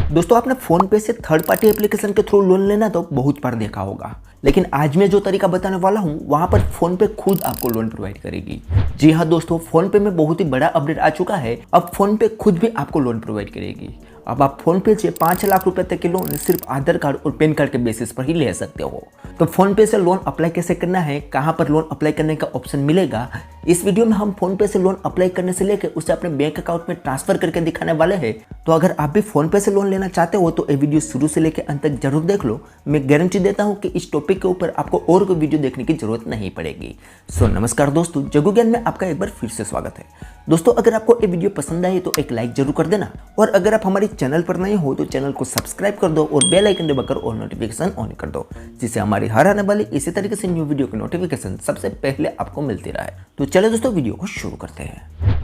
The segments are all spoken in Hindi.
दोस्तों आपने फोन पे से थर्ड पार्टी एप्लीकेशन के थ्रू लोन लेना तो बहुत बार देखा होगा, लेकिन आज मैं जो तरीका बताने वाला हूँ वहाँ पर फोन पे खुद आपको लोन प्रोवाइड करेगी। जी हाँ दोस्तों, फोन पे में बहुत ही बड़ा अपडेट आ चुका है। अब फोन पे खुद भी आपको लोन प्रोवाइड करेगी। अब आप फोन पे से 5 लाख रुपए तक के लोन सिर्फ आधार कार्ड और पैन कार्ड के बेसिस पर ही ले सकते हो। तो फोन पे से लोन अप्लाई कैसे करना है, कहाँ पर लोन अप्लाई करने का ऑप्शन मिलेगा, इस वीडियो में हम फोन पे से लोन अप्लाई करने से लेकर उसे अपने बैंक अकाउंट में ट्रांसफर करके दिखाने वाले हैं। तो अगर आप भी फोन पे से लोन लेना चाहते हो तो ये वीडियो शुरू से लेकर अंत तक जरूर देख लो। मैं गारंटी देता हूँ कि इस टॉपिक के ऊपर आपको और कोई वीडियो देखने की जरूरत नहीं पड़ेगी। नमस्कार दोस्तों, जगू ज्ञान में आपका एक बार फिर से स्वागत है। दोस्तों अगर आपको ये वीडियो पसंद आई तो एक लाइक जरूर कर देना, और अगर आप हमारे चैनल पर नए हो तो चैनल को सब्सक्राइब कर दो और बेल आइकन दबाकर और नोटिफिकेशन ऑन कर दो, जिससे हमारी हर आने वाली इसी तरीके से न्यू वीडियो की नोटिफिकेशन सबसे पहले आपको मिलती रहे। तो चलो दोस्तों वीडियो को शुरू करते हैं।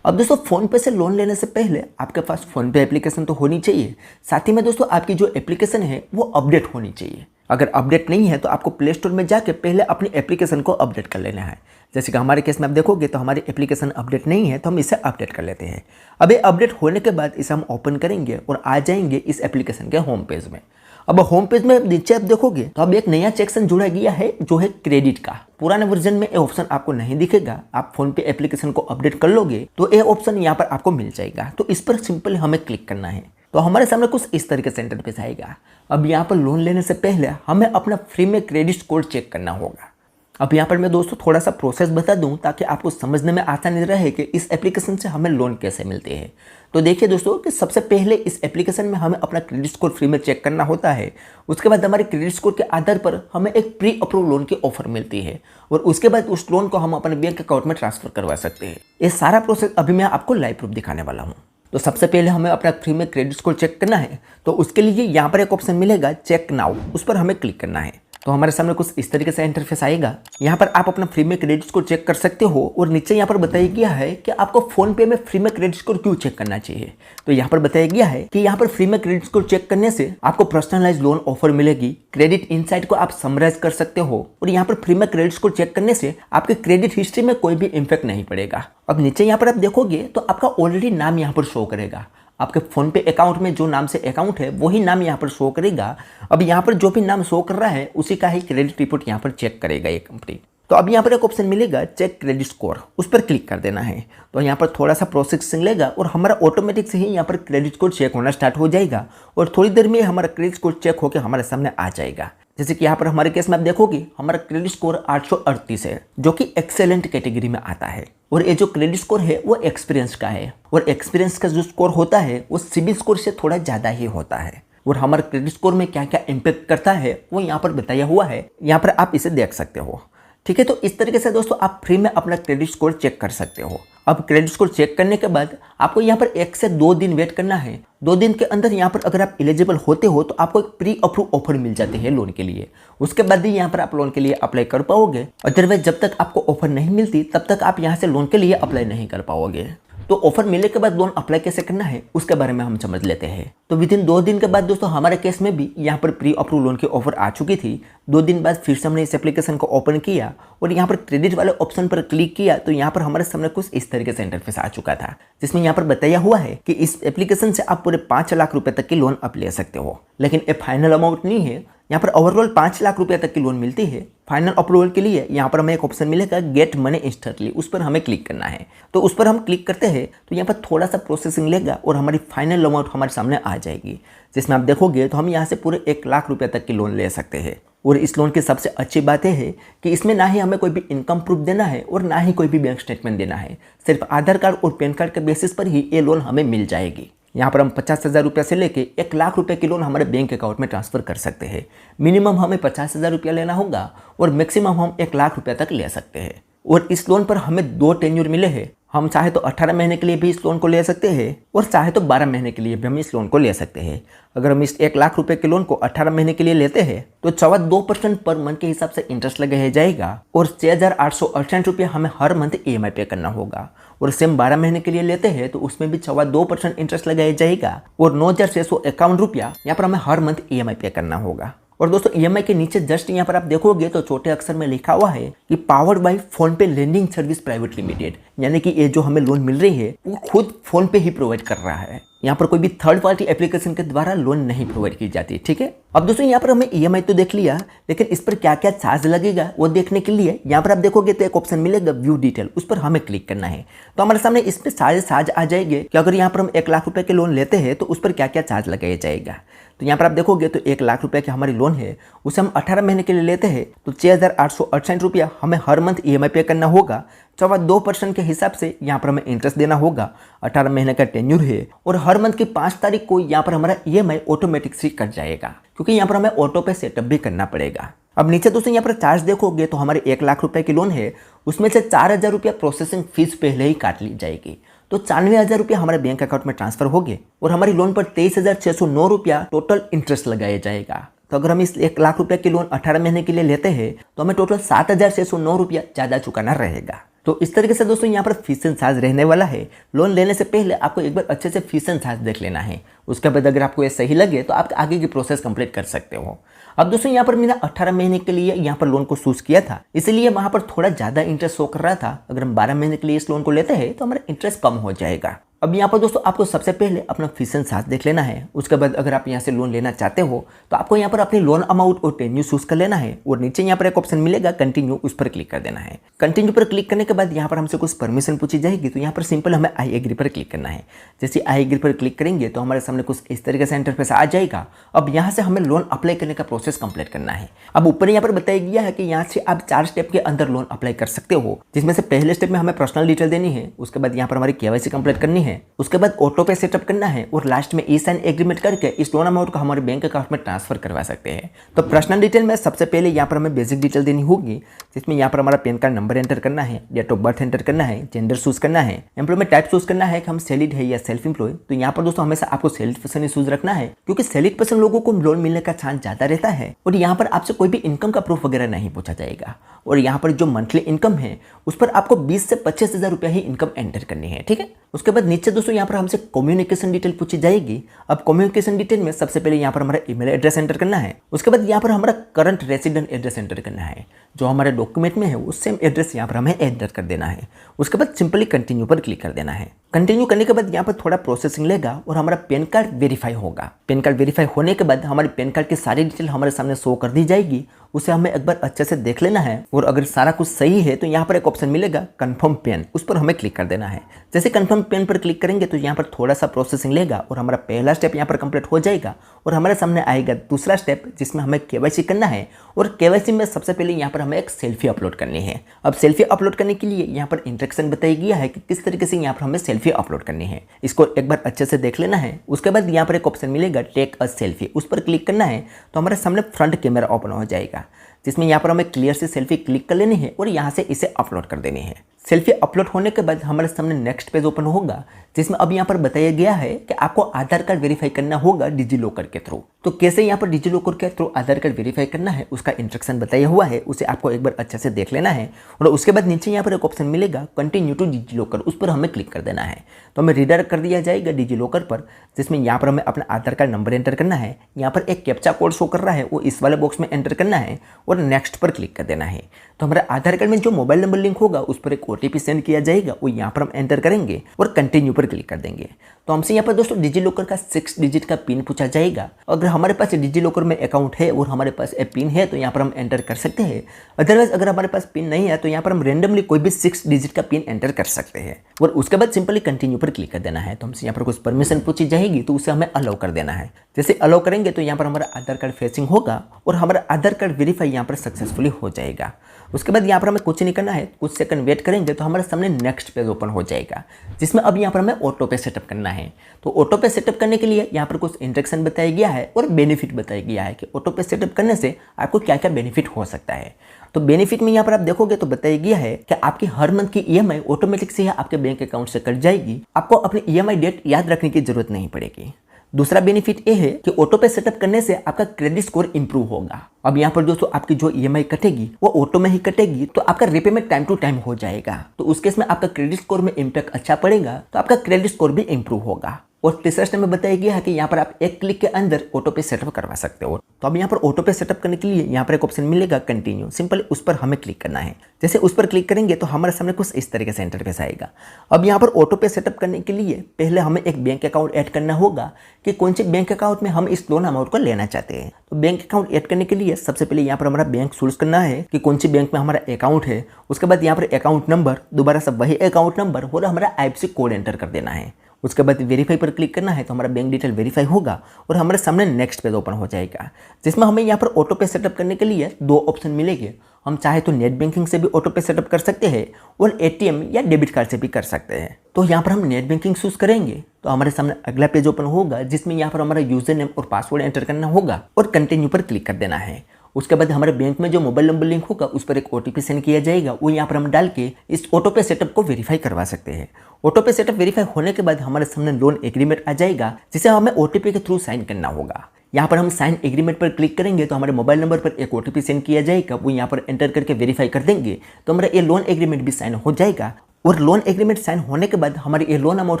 अब दोस्तों फोन पे से लोन लेने से पहले आपके पास फोन पे एप्लीकेशन तो होनी चाहिए, साथ ही में दोस्तों आपकी जो एप्लीकेशन है वो अपडेट होनी चाहिए। अगर अपडेट नहीं है तो आपको प्ले स्टोर में जाके पहले अपनी एप्लीकेशन को अपडेट कर लेना है। जैसे कि हमारे केस में आप देखोगे तो हमारी एप्लीकेशन अपडेट नहीं है, तो हम इसे अपडेट कर लेते हैं। अब ये अपडेट होने के बाद इसे हम ओपन करेंगे और आ जाएंगे इस एप्लीकेशन के होम पेज में। अब होम पेज में नीचे आप देखोगे तो अब एक नया सेक्शन जुड़ा गया है जो है क्रेडिट का। पुराने वर्जन में ये ऑप्शन आपको नहीं दिखेगा। आप फोन पे एप्लीकेशन को अपडेट कर लोगे तो ये ऑप्शन यहाँ पर आपको मिल जाएगा। तो इस पर सिंपल हमें क्लिक करना है। तो हमारे सामने कुछ इस तरीके से इंटरफेस आएगा। अब यहाँ पर लोन लेने से पहले हमें अपना फ्री में क्रेडिट स्कोर चेक करना होगा। अब यहाँ पर मैं दोस्तों थोड़ा सा प्रोसेस बता दूं ताकि आपको समझने में आसानी रहे कि इस एप्लीकेशन से हमें लोन कैसे मिलते हैं। तो देखिए दोस्तों कि सबसे पहले इस एप्लीकेशन में हमें अपना क्रेडिट स्कोर फ्री में चेक करना होता है। उसके बाद हमारे क्रेडिट स्कोर के आधार पर हमें एक प्री अप्रूव लोन की ऑफर मिलती है, और उसके बाद उस लोन को हम अपने बैंक अकाउंट में ट्रांसफर करवा सकते हैं। ये सारा प्रोसेस अभी मैं आपको लाइव प्रूफ दिखाने वाला हूँ। तो सबसे पहले हमें अपना फ्री में क्रेडिट स्कोर चेक करना है। तो उसके लिए यहाँ पर एक ऑप्शन मिलेगा चेक नाउ, उस पर हमें क्लिक करना है। तो हमारे सामने कुछ इस तरीके से इंटरफेस आएगा। यहाँ पर आप अपना फ्री में क्रेडिट स्कोर चेक कर सकते हो, और नीचे यहाँ पर बताया गया है कि आपको फोन पे में फ्री में क्रेडिट स्कोर क्यों चेक करना चाहिए। तो यहाँ पर बताया गया है कि यहाँ पर फ्री में क्रेडिट स्कोर चेक करने से आपको पर्सनलाइज लोन ऑफर मिलेगी, क्रेडिट इनसाइट को आप समराइज कर सकते हो, और यहाँ पर फ्री में क्रेडिट स्कोर चेक करने से आपके क्रेडिट हिस्ट्री में कोई भी इम्पैक्ट नहीं पड़ेगा। अब नीचे यहाँ पर आप देखोगे तो आपका ऑलरेडी नाम यहाँ पर शो करेगा। आपके फोन पे अकाउंट में जो नाम से अकाउंट है वही नाम यहाँ पर शो करेगा। अब यहाँ पर जो भी नाम शो कर रहा है उसी का ही क्रेडिट रिपोर्ट यहाँ पर चेक करेगा ये कंपनी। तो अब यहाँ पर एक ऑप्शन मिलेगा चेक क्रेडिट स्कोर, उस पर क्लिक कर देना है। तो यहाँ पर थोड़ा सा प्रोसेसिंग लेगा और हमारा ऑटोमेटिक से ही यहाँ पर क्रेडिट स्कोर चेक होना स्टार्ट हो जाएगा, और थोड़ी देर में हमारा क्रेडिट स्कोर चेक होकर हमारे सामने आ जाएगा। जैसे कि यहाँ पर हमारे केस में आप देखोगे हमारा क्रेडिट स्कोर 838 है, जो कि एक्सेलेंट कैटेगरी में आता है। और ये जो क्रेडिट स्कोर है वो एक्सपीरियंस का है, और एक्सपीरियंस का जो स्कोर होता है वो सिबिल स्कोर से थोड़ा ज़्यादा ही होता है। और हमारे क्रेडिट स्कोर में क्या क्या इम्पैक्ट करता है वो यहाँ पर बताया हुआ है, यहाँ पर आप इसे देख सकते हो। ठीक है, तो इस तरीके से दोस्तों आप फ्री में अपना क्रेडिट स्कोर चेक कर सकते हो। अब क्रेडिट स्कोर चेक करने के बाद आपको यहाँ पर 1 से 2 दिन वेट करना है। 2 दिन के अंदर यहाँ पर अगर आप एलिजिबल होते हो तो आपको एक प्री अप्रूव ऑफर मिल जाते हैं लोन के लिए। उसके बाद ही यहाँ पर आप लोन के लिए अप्लाई कर पाओगे। अदरवाइज जब तक आपको ऑफर नहीं मिलती तब तक आप यहाँ से लोन के लिए अप्लाई नहीं कर पाओगे। तो ऑफर मिलने के बाद लोन अप्लाई कैसे करना है उसके बारे में हम समझ लेते हैं। तो विदिन 2 दिन के बाद दोस्तों हमारे केस में भी यहाँ पर प्री अप्रूव लोन की ऑफर आ चुकी थी। 2 दिन बाद फिर से हमने इस एप्लीकेशन को ओपन किया और यहाँ पर क्रेडिट वाले ऑप्शन पर क्लिक किया। तो यहाँ पर हमारे सामने कुछ इस तरीके से इंटरफेस आ चुका था, जिसमें यहाँ पर बताया हुआ है कि इस एप्लीकेशन से आप पूरे 5 लाख रुपए तक की लोन आप ले सकते हो। लेकिन ये फाइनल अमाउंट नहीं है, यहाँ पर ओवरऑल 5 लाख रुपए तक की लोन मिलती है। फाइनल अप्रूवल के लिए यहाँ पर हमें एक ऑप्शन मिलेगा गेट मनी इंस्टेंटली, उस पर हमें क्लिक करना है। तो उस पर हम क्लिक करते हैं तो यहाँ पर थोड़ा सा प्रोसेसिंग लेगा और हमारी फाइनल अमाउंट हमारे सामने आ जाएगी, जिसमें आप देखोगे तो हम यहाँ से पूरे 1 लाख रुपये तक की लोन ले सकते हैं। और इस लोन की सबसे अच्छी बात यह है कि इसमें ना ही हमें कोई भी इनकम प्रूफ देना है और ना ही कोई भी बैंक स्टेटमेंट देना है। सिर्फ आधार कार्ड और पैन कार्ड के बेसिस पर ही ये लोन हमें मिल जाएगी। यहाँ पर हम 50,000 रुपये से लेके 1 लाख रुपए की लोन हमारे बैंक अकाउंट में ट्रांसफर कर सकते हैं। मिनिमम हमें 50,000 रुपया लेना होगा और मैक्सिमम हम 1 लाख रुपये तक ले सकते हैं। और इस लोन पर हमें 2 टेन्योर मिले हैं। हम चाहे तो 18 महीने के लिए भी इस लोन को ले सकते हैं और चाहे तो 12 महीने के लिए भी हम इस लोन को ले सकते हैं। अगर हम इस 1 लाख रुपए के लोन को 18 महीने के लिए लेते हैं तो 2% पर मंथ के हिसाब से इंटरेस्ट लगाया जाएगा, और 6,868 रुपये हमें हर मंथ EMI पे करना होगा। और सेम 12 महीने के लिए लेते हैं तो उसमें भी 2% इंटरेस्ट लगाया जाएगा, और 9,651 रुपया यहाँ पर हमें हर मंथ EMI पे करना होगा। और दोस्तों EMI के नीचे जस्ट यहाँ पर आप देखोगे तो छोटे अक्षर में लिखा हुआ है कि पावर्ड बाय फोन पे लेंडिंग सर्विस प्राइवेट लिमिटेड, यानी कि ये जो हमें लोन मिल रही है वो खुद फोन पे ही प्रोवाइड कर रहा है। यहाँ पर कोई भी थर्ड पार्टी एप्लीकेशन के द्वारा लोन नहीं प्रोवाइड की जाती। ठीक है, अब दोस्तों यहाँ पर हमें ईएमआई तो देख लिया, लेकिन इस पर क्या क्या चार्ज लगेगा वो देखने के लिए यहाँ पर आप देखोगे तो एक ऑप्शन मिलेगा व्यू डिटेल, उस पर हमें क्लिक करना है। तो हमारे सामने इस पर सारे चार्ज आ जाएंगे कि अगर यहाँ पर हम 1 लाख रुपए के लोन लेते हैं तो उस पर क्या क्या चार्ज लगाया जाएगा। तो यहाँ पर आप देखोगे तो 1 लाख रुपए की हमारी लोन है, उसे हम 18 महीने के लिए लेते हैं तो 6,868 रुपया हमें हर मंथ ईएमआई पे करना होगा। 2% के हिसाब से यहाँ पर हमें इंटरेस्ट देना होगा। 18 महीने का टेन्यूर है और हर मंथ की 5 तारीख को यहाँ पर हमारा ईएमआई ऑटोमेटिक से कट जाएगा, क्योंकि यहाँ पर हमें ऑटो पे सेटअप भी करना पड़ेगा। अब नीचे दोस्तों यहाँ पर चार्ज देखोगे तो हमारे 1 लाख रुपए की लोन है, उसमें से 4,000 रुपया प्रोसेसिंग फीस पहले ही काट ली जाएगी। तो 94,000 रुपया हमारे बैंक अकाउंट में ट्रांसफर हो गए और हमारी लोन पर 23,609 रुपया टोटल इंटरेस्ट लगाया जाएगा। तो अगर हम इस 1 लाख रुपए की लोन 18 महीने के लिए लेते हैं तो हमें टोटल 7,609 रुपया ज़्यादा चुकाना रहेगा। तो इस तरीके से दोस्तों यहाँ पर फीस एंड चार्ज रहने वाला है। लोन लेने से पहले आपको एक बार अच्छे से फीस एंड चार्ज देख लेना है, उसके बाद अगर आपको ये सही लगे तो आप आगे की प्रोसेस कंप्लीट कर सकते हो। अब दोस्तों यहाँ पर मैंने 18 महीने के लिए यहाँ पर लोन को चूज किया था, इसलिए वहाँ पर थोड़ा ज़्यादा इंटरेस्ट शो कर रहा था। अगर हम 12 महीने के लिए इस लोन को लेते हैं तो हमारा इंटरेस्ट कम हो जाएगा। अब यहाँ पर दोस्तों आपको सबसे पहले अपना फीस एंड चार्ज देख लेना है। उसके बाद अगर आप यहाँ से लोन लेना चाहते हो तो आपको यहाँ पर अपनी लोन अमाउंट और टेन्यू चूज कर लेना है और नीचे यहाँ पर एक ऑप्शन मिलेगा कंटिन्यू, उस पर क्लिक कर देना है। कंटिन्यू पर क्लिक करने के बाद यहाँ पर हमसे कुछ परमिशन पूछी जाएगी, तो यहाँ पर सिंपल हमें आई एग्री पर क्लिक करना है। जैसे आई एग्री पर क्लिक करेंगे तो हमारे सामने कुछ इस तरीके से इंटरफेस आ जाएगा। अब यहाँ से हमें लोन अप्लाई करने का प्रोसेस कंप्लीट करना है। अब ऊपर यहाँ पर बताया गया है कि यहाँ से आप 4 स्टेप के अंदर लोन अप्लाई कर सकते हो, जिसमें से पहले स्टेप में हमें पर्सनल डिटेल देनी है, उसके बाद यहाँ पर हमारी केवाईसी कंप्लीट करनी है, उसके बाद ऑटो पे सेटअप करना है और लास्ट में ई साइन एग्रीमेंट करके इस लोन अमाउंट को हमारे बैंक अकाउंट में ट्रांसफर करवा सकते हैं। तो पर्सनल डिटेल में सबसे पहले यहाँ पर हमें बेसिक डिटेल देनी होगी, जिसमें यहाँ पर हमारा पैन कार्ड नंबर एंटर करना है, डेट ऑफ बर्थ एंटर करना है, जेंडर चूज करना है, एम्प्लॉयमेंट टाइप चूज करना है कि हम सैलरीड है या सेल्फ एम्प्लॉय। तो यहाँ पर दोस्तों हमेशा आपको सैलरीड पर्सन ही चूज रखना है, क्योंकि सैलरीड पर्सन लोगों को लोन मिलने का चांस ज्यादा रहता है और यहाँ पर आपसे कोई भी इनकम का प्रूफ वगैरह नहीं पूछा जाएगा। और यहाँ पर जो मंथली इनकम है उस पर आपको 20 से 25,000 रुपया ही इनकम एंटर करनी है। ठीक है, उसके बाद नीचे दोस्तों यहाँ पर हमसे कम्युनिकेशन डिटेल पूछी जाएगी। अब कम्युनिकेशन डिटेल में सबसे पहले यहाँ पर हमारा ईमेल एड्रेस एंटर करना है, उसके बाद यहाँ पर हमारा करंट रेसिडेंट एड्रेस एंटर करना है, जो हमारे डॉक्यूमेंट में है वो सेम एड्रेस यहाँ पर हमें एंटर कर देना है। उसके बाद सिंपली कंटिन्यू पर क्लिक कर देना है। कंटिन्यू करने के बाद यहाँ पर थोड़ा प्रोसेसिंग लेगा और हमारा पैन कार्ड वेरीफाई होगा। पैन कार्ड वेरीफाई होने के बाद हमारे पैन कार्ड की सारी डिटेल हमारे सामने शो कर दी जाएगी, उसे हमें एक बार अच्छे से देख लेना है और अगर सारा कुछ सही है तो यहाँ पर एक ऑप्शन मिलेगा कंफर्म पैन, उस पर हमें क्लिक कर देना है। जैसे कंफर्म पैन पर क्लिक करेंगे तो यहाँ पर थोड़ा सा प्रोसेसिंग लेगा और हमारा पहला स्टेप यहाँ पर कंप्लीट हो जाएगा और हमारे सामने आएगा दूसरा स्टेप, जिसमें हमें केवाईसी करना है। और केवाईसी में सबसे पहले यहाँ पर हमें एक सेल्फी अपलोड करनी है। अब सेल्फी अपलोड करने के लिए यहाँ पर इंस्ट्रक्शन बताया गया है कि किस तरीके से यहाँ पर हमें सेल्फी अपलोड करनी है, इसको एक बार अच्छे से देख लेना है। उसके बाद यहाँ पर एक ऑप्शन मिलेगा टेक अ सेल्फी, उस पर क्लिक करना है तो हमारे सामने फ्रंट कैमरा ओपन हो जाएगा, जिसमें यहाँ पर हमें क्लियर से सेल्फी क्लिक कर लेनी है और यहाँ से इसे अपलोड कर देनी है। सेल्फी अपलोड होने के बाद हमारे सामने नेक्स्ट पेज ओपन होगा, जिसमें अब यहाँ पर बताया गया है कि आपको आधार कार्ड वेरीफाई करना होगा डिजी लॉकर के थ्रू। तो कैसे यहाँ पर डिजी लॉकर के थ्रू आधार कार्ड वेरीफाई करना है उसका इंस्ट्रक्शन बताया हुआ है, उसे आपको एक बार अच्छे से देख लेना है। और उसके बाद नीचे यहाँ पर एक ऑप्शन मिलेगा कंटिन्यू टू डिजी लॉकर, उस पर हमें क्लिक कर देना है। तो हमें रिडायरेक्ट कर दिया जाएगा डिजी लॉकर पर, जिसमें यहाँ पर हमें अपना आधार कार्ड नंबर एंटर करना है। यहाँ पर एक कैप्चा कोड शो कर रहा है, वो इस वाले बॉक्स में एंटर करना है और नेक्स्ट पर क्लिक कर देना है। तो हमारे आधार कार्ड में जो मोबाइल नंबर लिंक होगा उस पर एक ओटीपी सेंड किया जाएगा, वो यहाँ पर हम एंटर करेंगे और कंटिन्यू पर क्लिक कर देंगे। तो हमसे यहाँ पर दोस्तों डिजी लॉकर का 6 डिजिट का पिन पूछा जाएगा। अगर हमारे पास डिजी लॉकर में अकाउंट है और हमारे पास पिन है तो यहाँ पर हम एंटर कर सकते हैं। अदरवाइज अगर हमारे पास पिन नहीं है तो यहाँ पर हम रेंडमली कोई भी 6 डिजिट का पिन एंटर कर सकते हैं और उसके बाद सिंपली कंटिन्यू पर क्लिक कर देना है। तो हमसे यहाँ पर कुछ परमिशन पूछी जाएगी तो उसे हमें अलाउ कर देना है। जैसे अलाउ करेंगे तो यहाँ पर हमारा आधार कार्ड फेसिंग होगा और हमारा आधार कार्ड वेरीफाई यहाँ पर सक्सेसफुली हो जाएगा। उसके बाद यहाँ पर हमें कुछ नहीं करना है, कुछ सेकंड वेट करेंगे तो हमारे सामने नेक्स्ट पेज ओपन हो जाएगा, जिसमें अब यहाँ पर हमें ऑटो पे सेटअप करना है। तो ऑटो पे सेटअप करने के लिए यहाँ पर कुछ इंस्ट्रक्शन बताया गया है और बेनिफिट बताया गया है कि ऑटो पे सेटअप करने से आपको क्या क्या बेनिफिट हो सकता है। तो बेनिफिट में यहाँ पर आप देखोगे तो बताया गया है कि आपकी हर मंथ की ईएमआई ऑटोमेटिक से आपके बैंक अकाउंट से कट जाएगी, आपको अपनी ईएमआई डेट याद रखने की जरूरत नहीं पड़ेगी। दूसरा बेनिफिट ये है कि ऑटो पे सेटअप करने से आपका क्रेडिट स्कोर इंप्रूव होगा। अब यहाँ पर दोस्तों आपकी जो ईएमआई कटेगी वो ऑटो में ही कटेगी, तो आपका रीपेमेंट टाइम टू टाइम हो जाएगा। तो उस केस में आपका क्रेडिट स्कोर में इम्पैक्ट अच्छा पड़ेगा, तो आपका क्रेडिट स्कोर भी इंप्रूव होगा। और तीसरा स्टेप में बताया गया है कि यहाँ पर आप एक क्लिक के अंदर ऑटो पे सेटअप करवा सकते हो। तो अब यहाँ पर ऑटो पे सेटअप करने के लिए यहाँ पर एक ऑप्शन मिलेगा कंटिन्यू, सिंपल उस पर हमें क्लिक करना है। जैसे उस पर क्लिक करेंगे तो हमारे सामने कुछ इस तरीके से इंटरफेस आएगा। अब यहाँ पर ऑटो पे सेटअप करने के लिए पहले हमें एक बैंक अकाउंट ऐड करना होगा कि कौन से बैंक अकाउंट में हम इस लोन अमाउंट को लेना चाहते हैं। तो बैंक अकाउंट ऐड करने के लिए सबसे पहले यहाँ पर हमारा बैंक चूज करना है कि कौन सी बैंक में हमारा अकाउंट है। उसके बाद यहाँ पर अकाउंट नंबर, दोबारा से वही अकाउंट नंबर और हमारा IFSC कोड एंटर कर देना है। उसके बाद वेरीफाई पर क्लिक करना है तो हमारा बैंक डिटेल वेरीफाई होगा और हमारे सामने नेक्स्ट पेज ओपन हो जाएगा, जिसमें हमें यहाँ पर ऑटो पे सेटअप करने के लिए 2 ऑप्शन मिलेंगे। हम चाहे तो नेट बैंकिंग से भी ऑटो पे सेटअप कर सकते हैं और ATM या डेबिट कार्ड से भी कर सकते हैं। तो यहाँ पर हम नेट बैंकिंग चूज करेंगे तो हमारे सामने अगला पेज ओपन होगा, जिसमें यहाँ पर हमारा यूजर नेम और पासवर्ड एंटर करना होगा और कंटिन्यू पर क्लिक कर देना है। उसके बाद हमारे बैंक में जो मोबाइल नंबर लिंक होगा उस पर एक OTP सेंड किया जाएगा, वो यहाँ पर हम डाल के इस ऑटो पे सेटअप को वेरीफाई करवा सकते हैं। ऑटो पे सेटअप वेरीफाई होने के बाद हमारे सामने लोन एग्रीमेंट आ जाएगा, जिसे हमें OTP के थ्रू साइन करना होगा। यहाँ पर हम साइन एग्रीमेंट पर क्लिक करेंगे तो हमारे मोबाइल नंबर पर एक OTP सेंड किया जाएगा, वो यहाँ पर एंटर करके वेरीफाई कर देंगे तो हमारा ये लोन एग्रीमेंट भी साइन हो जाएगा। और लोन एग्रीमेंट साइन होने के बाद हमारी ये लोन अमाउंट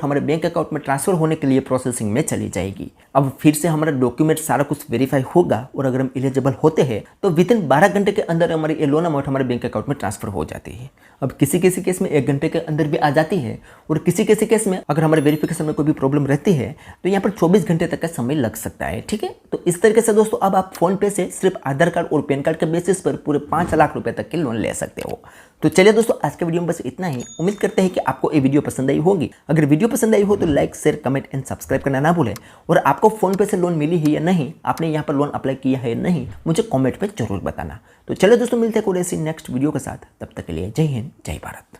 हमारे बैंक अकाउंट में ट्रांसफर होने के लिए प्रोसेसिंग में चली जाएगी। अब फिर से हमारा डॉक्यूमेंट सारा कुछ वेरीफाई होगा और अगर हम एलिजिबल होते हैं तो विदिन 12 घंटे के अंदर हमारी ये लोन अमाउंट हमारे बैंक अकाउंट में ट्रांसफर हो जाती है। अब किसी किसी केस में 1 घंटे के अंदर भी आ जाती है और किसी किसी केस में अगर हमारे वेरिफिकेशन में कोई भी प्रॉब्लम रहती है तो यहाँ पर 24 घंटे तक का समय लग सकता है। ठीक है, तो इस तरीके से दोस्तों अब आप फोन पे से सिर्फ आधार कार्ड और पैन कार्ड के बेसिस पर पूरे 5 लाख रुपए तक के लोन ले सकते हो। तो चलिए दोस्तों, आज के वीडियो में बस इतना ही। उम्मीद करते हैं कि आपको ये वीडियो पसंद आई होगी। अगर वीडियो पसंद आई हो तो like, share, comment and subscribe करना ना भूलें। और आपको फोन पे से लोन मिली है या नहीं, आपने यहाँ पर लोन अप्लाई किया है या नहीं, मुझे कमेंट पे जरूर बताना। तो चलिए दोस्तों, मिलते हैं कोई ऐसी नेक्स्ट वीडियो के साथ। तब तक के लिए जय हिंद, जय भारत।